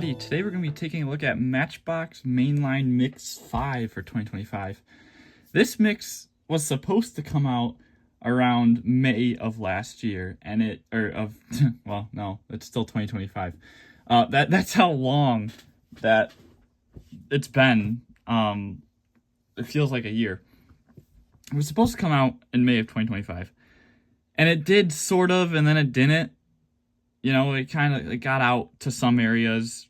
everybody. Today we're going to be taking a look at Matchbox Mainline Mix 5 for 2025. This mix was supposed to come out around May of last year, and well, no, it's still 2025. That's how long that it's been. It feels like a year. It was supposed to come out in May of 2025, and it did sort of, and then it didn't. You know, it got out to some areas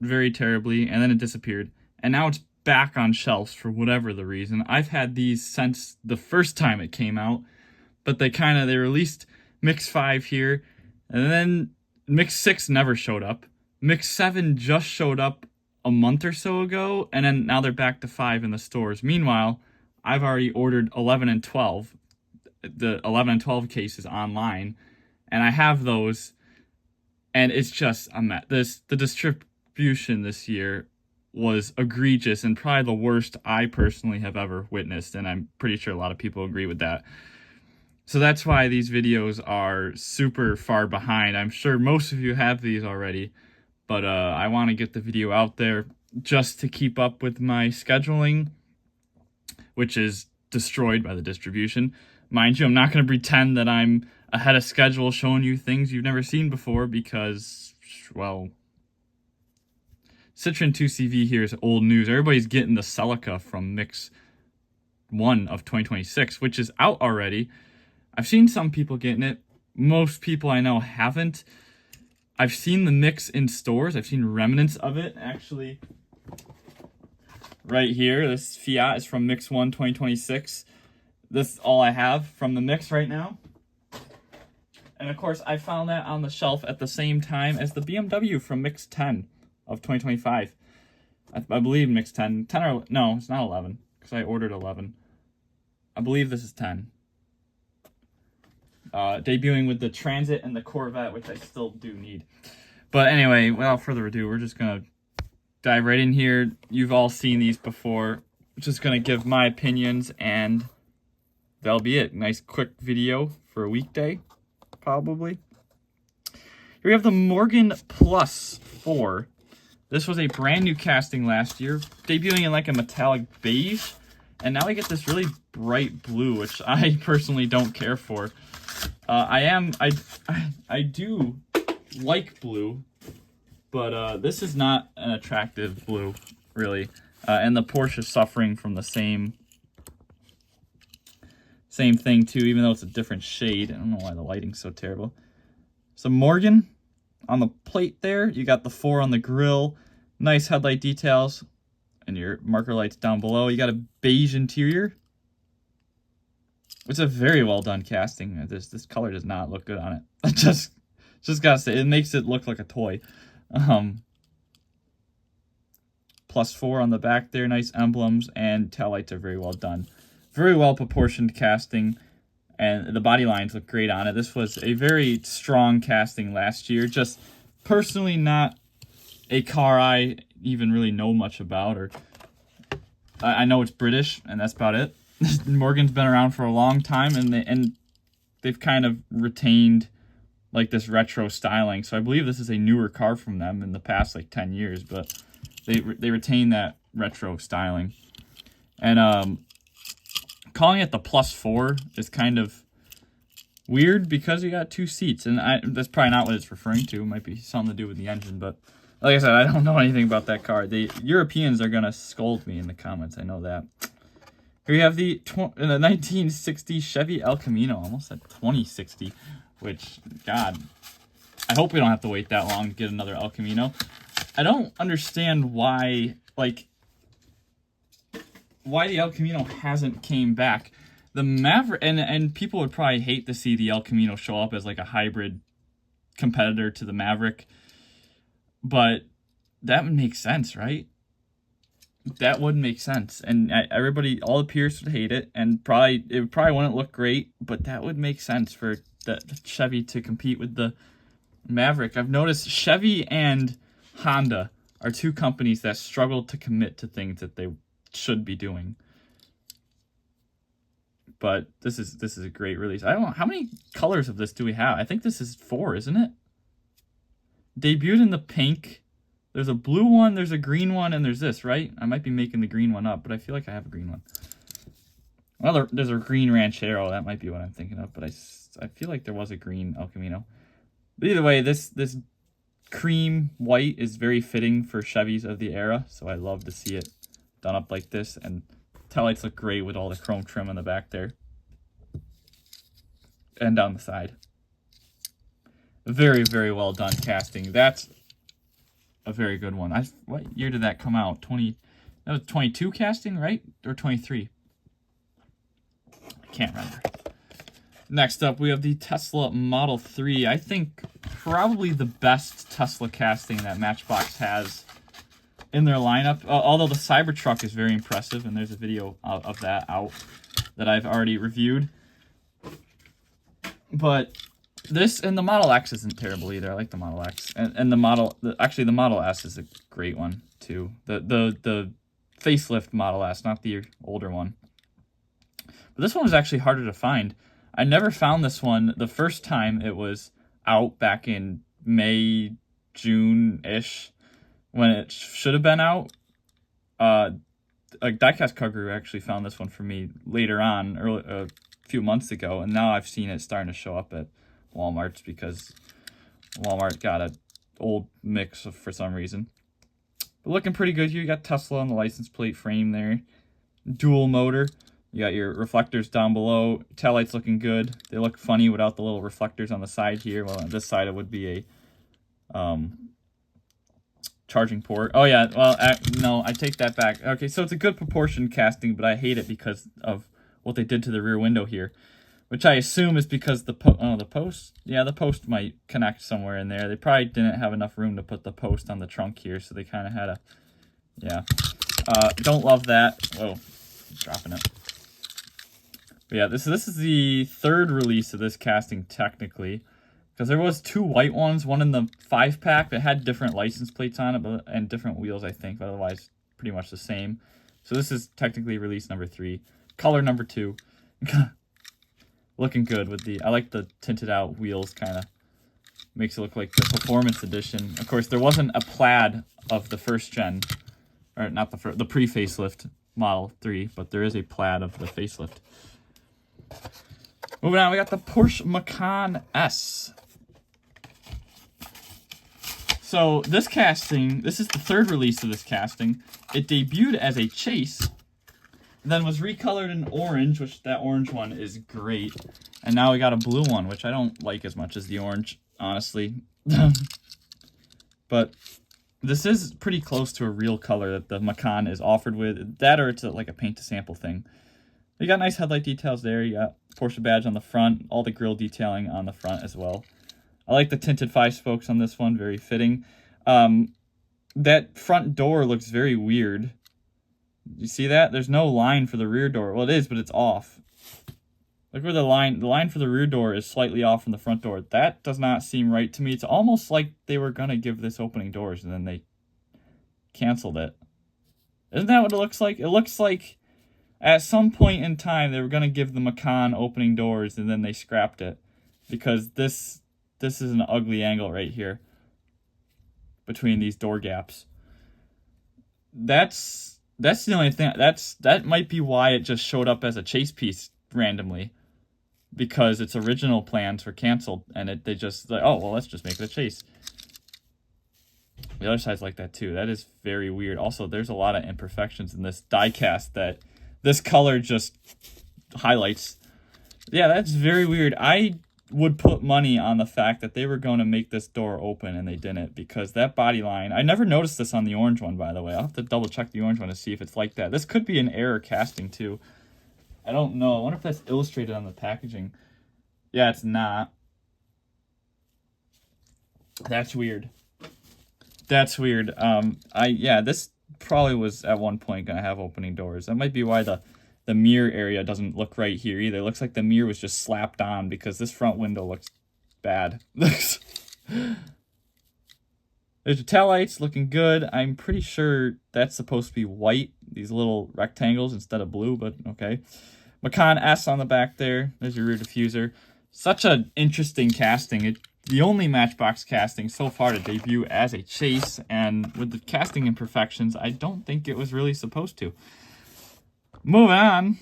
very terribly, and then it disappeared. And now it's back on shelves for whatever the reason. I've had these since the first time it came out, but they released Mix 5 here, and then Mix 6 never showed up. Mix 7 just showed up a month or so ago, and then now they're back to 5 in the stores. Meanwhile, I've already ordered 11 and 12, the 11 and 12 cases online, and I have those. And it's just the distribution this year was egregious and probably the worst I personally have ever witnessed, and I'm pretty sure a lot of people agree with that. So that's why these videos are super far behind. I'm sure most of you have these already, but I want to get the video out there just to keep up with my scheduling, which is destroyed by the distribution. Mind you, I'm not going to pretend that I'm ahead of schedule showing you things you've never seen before because, well, Citroen 2CV here is old news. Everybody's getting the Celica from Mix 1 of 2026, which is out already. I've seen some people getting it. Most people I know haven't. I've seen the mix in stores. I've seen remnants of it, actually. Right here, this Fiat is from Mix 1 2026. This is all I have from the mix right now. And of course, I found that on the shelf at the same time as the BMW from Mix 10 of 2025. I believe Mix 10. 10 or... No, it's not 11, because I ordered 11. I believe this is 10. Debuting with the Transit and the Corvette, which I still do need. But anyway, without further ado, we're just going to dive right in here. You've all seen these before. I'm just going to give my opinions, and that'll be it. Nice quick video for a weekday. Probably. Here we have the Morgan Plus 4. This was a brand new casting last year, debuting in like a metallic beige, and now we get this really bright blue, which I personally don't care for. I do like blue, but this is not an attractive blue, really. And the Porsche is suffering from the same thing too, even though it's a different shade. I don't know why the lighting's so terrible. So Morgan on the plate there. You got the 4 on the grill. Nice headlight details. And your marker lights down below. You got a beige interior. It's a very well done casting. This color does not look good on it. I just gotta say, it makes it look like a toy. Plus 4 on the back there. Nice emblems, and tail lights are very well done. Very well proportioned casting, and the body lines look great on it. This was a very strong casting last year. Just personally not a car I even really know much about, or I know it's British, and that's about it. Morgan's been around for a long time, and they've kind of retained like this retro styling. So I believe this is a newer car from them in the past like 10 years, but they retain that retro styling. And calling it the Plus 4 is kind of weird because you got 2 seats, and that's probably not what it's referring to. It might be something to do with the engine, but like I said, I don't know anything about that car. The Europeans are gonna scold me in the comments. I know that. Here you have the 1960 Chevy El Camino, almost at 2060, which, God, I hope we don't have to wait that long to get another El Camino. I don't understand why the El Camino hasn't came back. The Maverick, and people would probably hate to see the El Camino show up as like a hybrid competitor to the Maverick, but that would make sense, right? That would make sense, and everybody, all the peers would hate it, and it probably wouldn't look great, but that would make sense for the Chevy to compete with the Maverick. I've noticed Chevy and Honda are 2 companies that struggle to commit to things that they should be doing. But this is a great release. I don't know, how many colors of this do we have? I think this is 4, isn't it? Debuted in the pink, There's a blue one, there's a green one, and there's this, right? I might be making the green one up, but I feel like I have a green one. Well, there's a green Ranchero. That might be what I'm thinking of, but I feel like there was a green El Camino. But either way, this cream white is very fitting for Chevys of the era, so I love to see it done up like this. And taillights look great with all the chrome trim on the back there. And down the side. Very, very well done casting. That's a very good one. What year did that come out? That was 22 casting, right? Or 23? I can't remember. Next up, we have the Tesla Model 3. I think probably the best Tesla casting that Matchbox has in their lineup. Although the Cybertruck is very impressive, and there's a video of that out that I've already reviewed. But this and the Model X isn't terrible either. I like the Model X. And the Model S is a great one too. The facelift Model S, not the older one. But this one was actually harder to find. I never found this one the first time it was out back in May, June-ish, when it should have been out. A Diecast Car Guru actually found this one for me later on, a few months ago, and now I've seen it starting to show up at Walmart's because Walmart got an old mix for some reason. But looking pretty good here. You got Tesla on the license plate frame there. Dual motor. You got your reflectors down below. Taillights looking good. They look funny without the little reflectors on the side here. Well, on this side it would be a charging port. Oh yeah, well, no, I take that back. Okay, so it's a good proportion casting, but I hate it because of what they did to the rear window here, which I assume is because the post. Yeah, the post might connect somewhere in there. They probably didn't have enough room to put the post on the trunk here, so they kind of had a, yeah. Don't love that. Whoa, dropping it. But yeah, this is the third release of this casting technically, because there was two white ones, one in the 5-pack that had different license plates on it and different wheels, I think, but otherwise pretty much the same. So this is technically release number 3. Color number 2. Looking good with I like the tinted out wheels, kind of makes it look like the performance edition. Of course, there wasn't a plaid of the first gen, or not the pre-facelift Model 3, but there is a plaid of the facelift. Moving on, we got the Porsche Macan S. So this casting, this is the third release of this casting. It debuted as a chase, then was recolored in orange, which that orange one is great. And now we got a blue one, which I don't like as much as the orange, honestly. But this is pretty close to a real color that the Macan is offered with. That or it's like a paint to sample thing. You got nice headlight details there. You got Porsche badge on the front, all the grille detailing on the front as well. I like the tinted 5-spokes on this one, very fitting. That front door looks very weird. You see that? There's no line for the rear door. Well, it is, but it's off. Look where the line for the rear door is slightly off from the front door. That does not seem right to me. It's almost like they were going to give this opening doors and then they canceled it. Isn't that what it looks like? It looks like at some point in time they were going to give the Macan opening doors and then they scrapped it. Because this is an ugly angle right here between these door gaps. That's the only thing. That might be why it just showed up as a chase piece randomly, because its original plans were canceled and they just like, oh well, let's just make it a chase. The other side's like that too. That is very weird. Also, there's a lot of imperfections in this die cast that this color just highlights. Yeah, that's very weird. I would put money on the fact that they were going to make this door open and they didn't, because that body line, I never noticed this on the orange one, by the way. I'll have to double check the orange one to see if it's like that. This could be an error casting too. I don't know. I wonder if that's illustrated on the packaging. Yeah, it's not. That's weird. That's weird. Yeah, this probably was at one point going to have opening doors. That might be why the mirror area doesn't look right here either. It looks like the mirror was just slapped on because this front window looks bad. There's the taillights looking good. I'm pretty sure that's supposed to be white, these little rectangles instead of blue, but okay. Macan S on the back there. There's your rear diffuser. Such an interesting casting. the only Matchbox casting so far to debut as a chase, and with the casting imperfections, I don't think it was really supposed to. Moving on,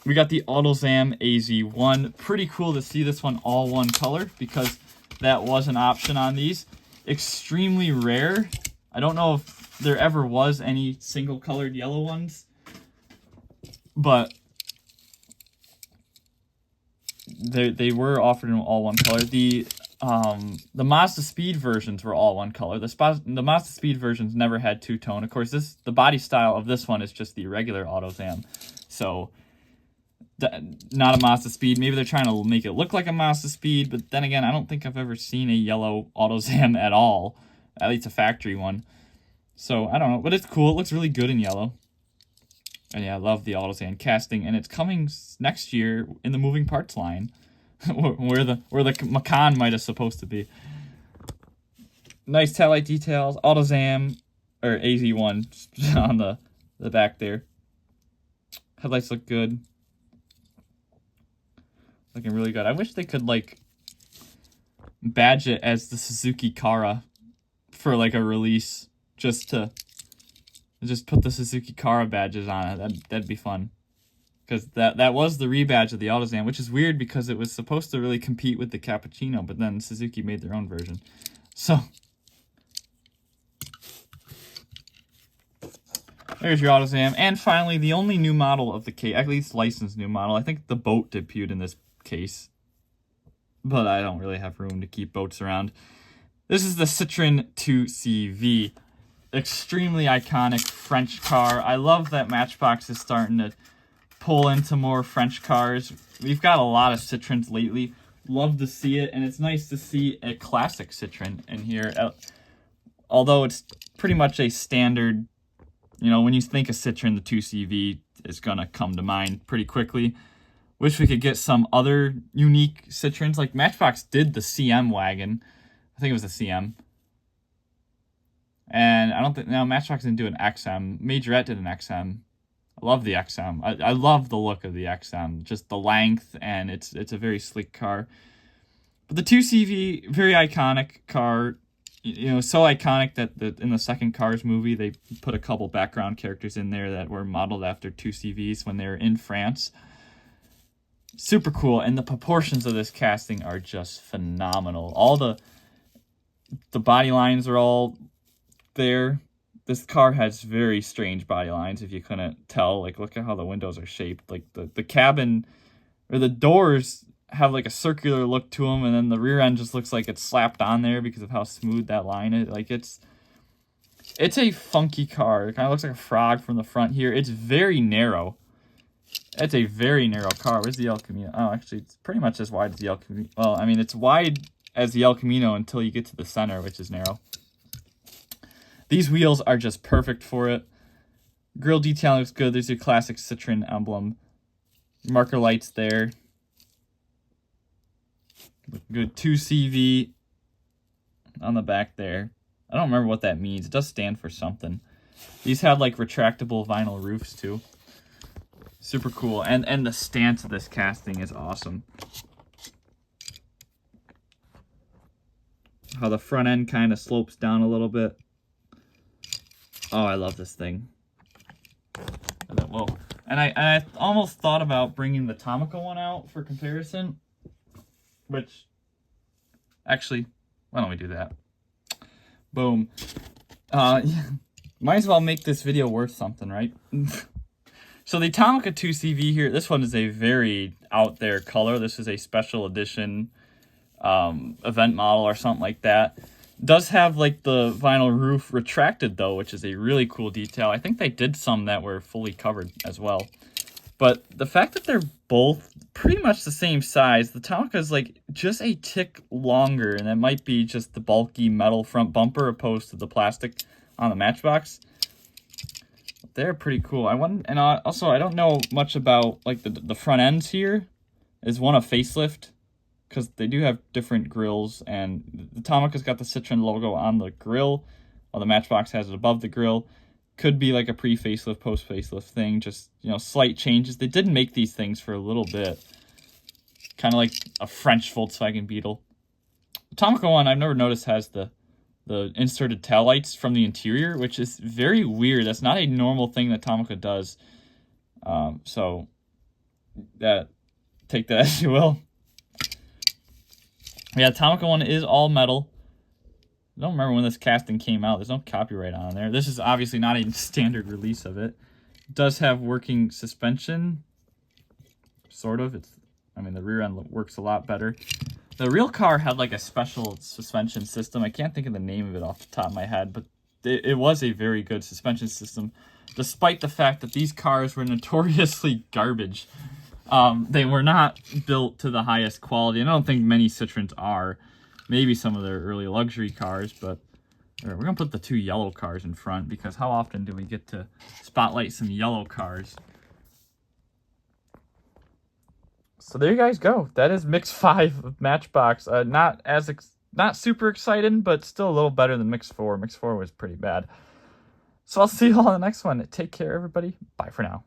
we got the AutoZam AZ1. Pretty cool to see this one all one color, because that was an option on these. Extremely rare. I don't know if there ever was any single colored yellow ones, but they were offered in all one color. The Mazda Speed versions were all one color. The Mazda Speed versions never had two-tone. Of course, the body style of this one is just the regular AutoZam, so not a Mazda Speed. Maybe they're trying to make it look like a Mazda Speed, but then again, I don't think I've ever seen a yellow AutoZam at all, at least a factory one. So I don't know, but it's cool. It looks really good in yellow. And yeah, I love the AutoZam casting, and it's coming next year in the moving parts line, where the Macan might have supposed to be. Nice taillight details, AutoZam or AZ1 on the back there. Headlights look good. Looking really good. I wish they could like badge it as the Suzuki Kara for like a release, just put the Suzuki Kara badges on it. That'd be fun, because that was the rebadge of the AutoZam, which is weird because it was supposed to really compete with the Cappuccino, but then Suzuki made their own version. So there's your AutoZam, and finally the only new model of the case, at least licensed new model. I think the boat debuted in this case, but I don't really have room to keep boats around. This is the Citroen 2CV. Extremely iconic French car. I love that Matchbox is starting to pull into more French cars. We've got a lot of Citroens lately. Love to see it, and it's nice to see a classic Citroen in here. Although it's pretty much a standard, you know, when you think of Citroen, the 2CV is going to come to mind pretty quickly. Wish we could get some other unique Citroens. Like Matchbox did the CM wagon. I think it was the CM. And I don't think, no, Matchbox didn't do an XM. Majorette did an XM. I love the XM. I love the look of the XM. Just the length, and it's a very sleek car. But the 2CV, very iconic car. You know, so iconic that in the second Cars movie, they put a couple background characters in there that were modeled after 2CVs when they were in France. Super cool, and the proportions of this casting are just phenomenal. All the body lines are all there. This car has very strange body lines, if you couldn't tell. Like, look at how the windows are shaped. Like, the cabin, or the doors have like a circular look to them, and then the rear end just looks like it's slapped on there because of how smooth that line is. Like, it's a funky car. It kind of looks like a frog from the front here. It's very narrow. It's a very narrow car. Where's the El Camino? Oh, actually, it's pretty much as wide as the El Camino. Well, I mean, it's wide as the El Camino until you get to the center, which is narrow. These wheels are just perfect for it. Grille detailing looks good. There's your classic Citroen emblem. Marker lights there. Good 2CV on the back there. I don't remember what that means. It does stand for something. These have like retractable vinyl roofs too. Super cool. And the stance of this casting is awesome. How the front end kind of slopes down a little bit. Oh, I love this thing. Whoa. And I almost thought about bringing the Tomica one out for comparison. Which, actually, why don't we do that? Boom. Yeah. Might as well make this video worth something, right? So the Tomica 2CV here, this one is a very out there color. This is a special edition event model or something like that. Does have like the vinyl roof retracted though, which is a really cool detail. I think they did some that were fully covered as well. But the fact that they're both pretty much the same size, the Tomica is like just a tick longer, and that might be just the bulky metal front bumper opposed to the plastic on the Matchbox. They're pretty cool. Also I don't know much about like the front ends here. Is one a facelift? Because they do have different grills, and the Tomica's got the Citroen logo on the grill, while the Matchbox has it above the grill. Could be like a pre-facelift, post-facelift thing, just, you know, slight changes. They did make these things for a little bit. Kind of like a French Volkswagen Beetle. Atomica one, I've never noticed, has the inserted tail lights from the interior, which is very weird. That's not a normal thing that Atomica does. So that take that as you will. Yeah, Atomica one is all metal. I don't remember when this casting came out. There's no copyright on there. This is obviously not a standard release of it. It does have working suspension, sort of. I mean, the rear end works a lot better. The real car had like a special suspension system. I can't think of the name of it off the top of my head, but it was a very good suspension system, despite the fact that these cars were notoriously garbage. They were not built to the highest quality, and I don't think many Citroens are. Maybe some of their early luxury cars, but we're going to put the 2 yellow cars in front, because how often do we get to spotlight some yellow cars? So there you guys go. That is Mix 5 of Matchbox. Not super exciting, but still a little better than Mix 4. Mix 4 was pretty bad. So I'll see you all in the next one. Take care, everybody. Bye for now.